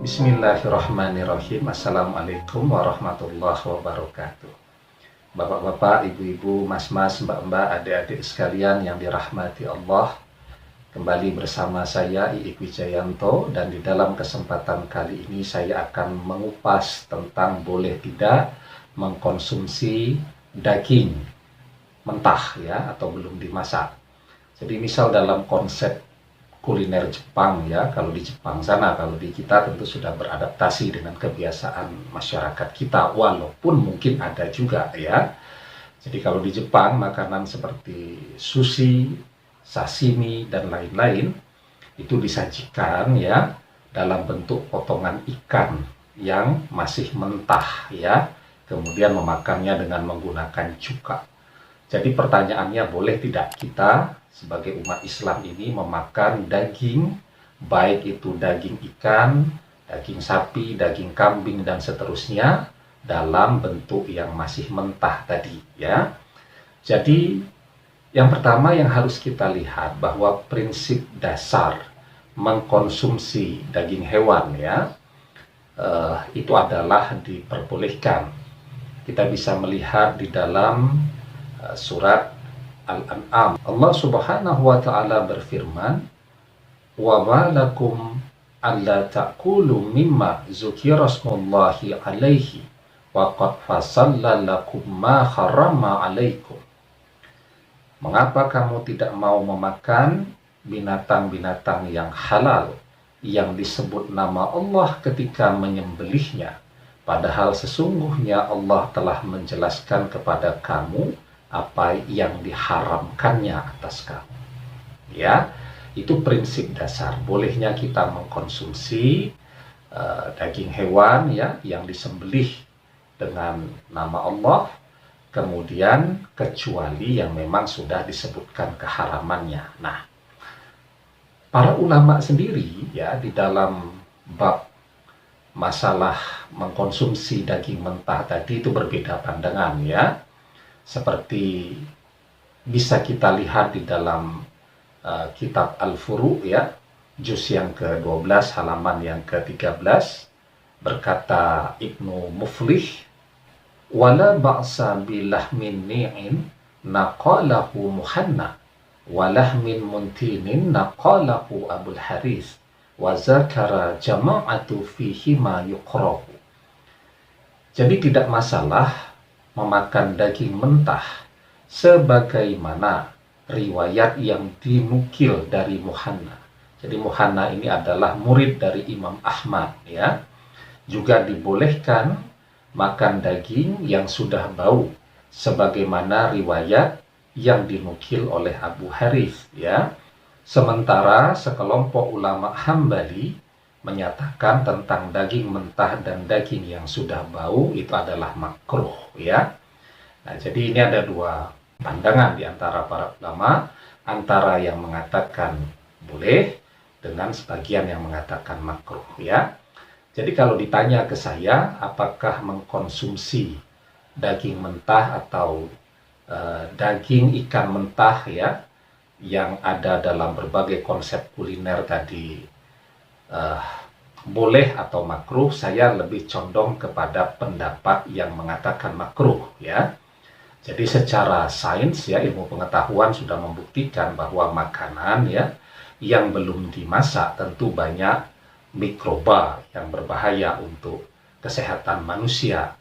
Bismillahirrahmanirrahim. Assalamualaikum warahmatullahi wabarakatuh. Bapak-bapak, ibu-ibu, mas-mas, mbak-mbak, adik-adik sekalian yang dirahmati Allah, kembali bersama saya Iik Wijayanto, dan di dalam kesempatan kali ini saya akan mengupas tentang boleh tidak mengkonsumsi daging mentah ya, atau belum dimasak. Jadi misal dalam konsep kuliner Jepang ya, kalau di Jepang sana, kalau di kita tentu sudah beradaptasi dengan kebiasaan masyarakat kita, walaupun mungkin ada juga ya. Jadi kalau di Jepang makanan seperti sushi, sashimi dan lain-lain itu disajikan ya dalam bentuk potongan ikan yang masih mentah ya, kemudian memakannya dengan menggunakan cuka. Jadi pertanyaannya, boleh tidak kita sebagai umat Islam ini memakan daging, baik itu daging ikan, daging sapi, daging kambing, dan seterusnya dalam bentuk yang masih mentah tadi ya. Jadi yang pertama yang harus kita lihat bahwa prinsip dasar mengkonsumsi daging hewan ya, itu adalah diperbolehkan. Kita bisa melihat di dalam surat Al-An'am, Allah Subhanahu wa ta'ala berfirman, "Wa ma lakum alla ta'kulu mimma dzukira smullahi 'alaihi wa qad fasalla lakum ma harrama 'alaikum." Mengapa kamu tidak mau memakan binatang-binatang yang halal yang disebut nama Allah ketika menyembelihnya, padahal sesungguhnya Allah telah menjelaskan kepada kamu apa yang diharamkannya atas kamu ya. Itu prinsip dasar bolehnya kita mengkonsumsi daging hewan ya yang disembelih dengan nama Allah, kemudian kecuali yang memang sudah disebutkan keharamannya. Nah, para ulama sendiri ya di dalam bab masalah mengkonsumsi daging mentah tadi itu berbeda pandangan ya. Seperti bisa kita lihat di dalam kitab Al-Furu ya, juz yang ke-12 halaman yang ke-13, berkata Ibnu Muflih, "Wala ba'sa bilahmin ni'in naqalahu Muhanna walahmin muntinin naqalahu Abul Haris wa zakara jama'atu fihi ma yuqrahu." Jadi tidak masalah memakan daging mentah sebagaimana riwayat yang dinukil dari Muhanna. Jadi Muhanna ini adalah murid dari Imam Ahmad ya. Juga dibolehkan makan daging yang sudah bau sebagaimana riwayat yang dinukil oleh Abu Harith ya. Sementara sekelompok ulama Hambali menyatakan tentang daging mentah dan daging yang sudah bau itu adalah makruh ya. Nah, jadi ini ada dua pandangan di antara para ulama, antara yang mengatakan boleh dengan sebagian yang mengatakan makruh ya. Jadi kalau ditanya ke saya apakah mengkonsumsi daging mentah atau daging ikan mentah ya yang ada dalam berbagai konsep kuliner tadi boleh atau makruh, saya lebih condong kepada pendapat yang mengatakan makruh ya. Jadi secara sains ya, ilmu pengetahuan sudah membuktikan bahwa makanan ya yang belum dimasak tentu banyak mikroba yang berbahaya untuk kesehatan manusia.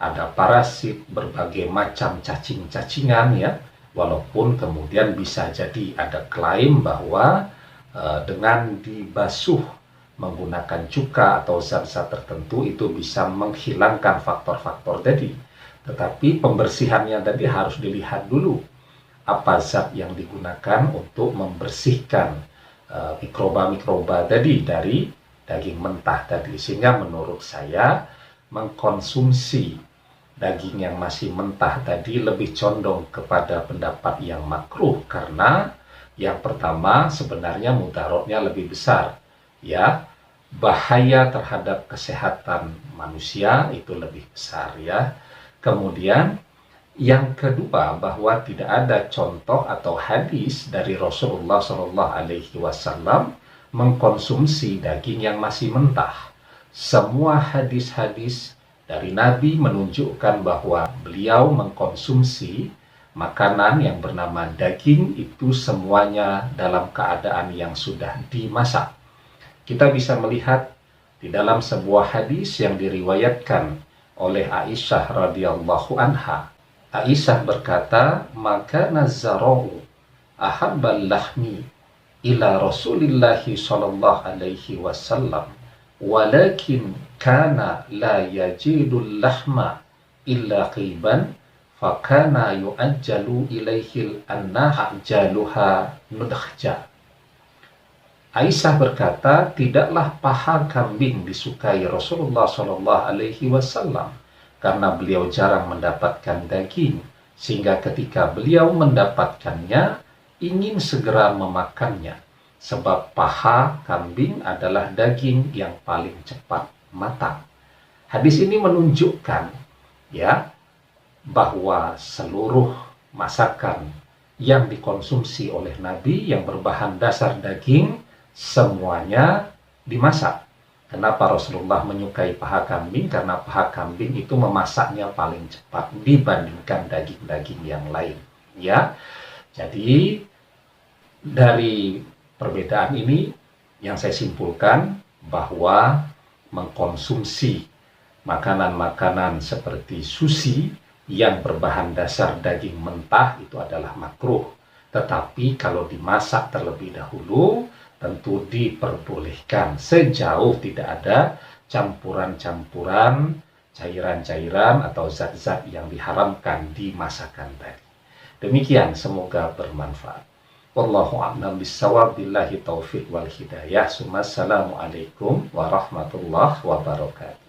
Ada parasit, berbagai macam cacing-cacingan ya, walaupun kemudian bisa jadi ada klaim bahwa dengan dibasuh menggunakan cuka atau zat-zat tertentu itu bisa menghilangkan faktor-faktor tadi. Tetapi pembersihannya tadi harus dilihat dulu apa zat yang digunakan untuk membersihkan mikroba-mikroba tadi dari daging mentah tadi. Sehingga menurut saya mengkonsumsi daging yang masih mentah tadi lebih condong kepada pendapat yang makruh, karena yang pertama sebenarnya mudaratnya lebih besar ya, bahaya terhadap kesehatan manusia itu lebih besar ya. Kemudian yang kedua, bahwa tidak ada contoh atau hadis dari Rasulullah SAW mengkonsumsi daging yang masih mentah. semua hadis-hadis dari Nabi menunjukkan bahwa beliau mengkonsumsi makanan yang bernama daging itu semuanya dalam keadaan yang sudah dimasak. Kita bisa melihat di dalam sebuah hadis yang diriwayatkan oleh Aisyah radhiyallahu anha. Aisyah berkata, "Maka nazarau ahabbal lahmi ila Rasulillahi sallallahu alaihi wasallam, walakin kana la yajidul lahma illa qiban, fakana yu'ajjalu ilaihil anna ajaluha nudkhja." Aisyah berkata, tidaklah paha kambing disukai Rasulullah Shallallahu Alaihi Wasallam karena beliau jarang mendapatkan daging, sehingga ketika beliau mendapatkannya ingin segera memakannya, sebab paha kambing adalah daging yang paling cepat matang. Hadis ini menunjukkan ya bahwa seluruh masakan yang dikonsumsi oleh Nabi yang berbahan dasar daging semuanya dimasak. Kenapa Rasulullah menyukai paha kambing? Karena paha kambing itu memasaknya paling cepat dibandingkan daging-daging yang lain. Ya, jadi dari perbedaan ini yang saya simpulkan bahwa mengkonsumsi makanan-makanan seperti sushi yang berbahan dasar daging mentah itu adalah makruh. Tetapi kalau dimasak terlebih dahulu tentu diperbolehkan sejauh tidak ada campuran-campuran cairan-cairan atau zat-zat yang diharamkan di masakan tadi. Demikian, semoga bermanfaat. Wallahu a'lam bishawab, billahi taufik wal hidayah. Assalamualaikum warahmatullahi wabarakatuh.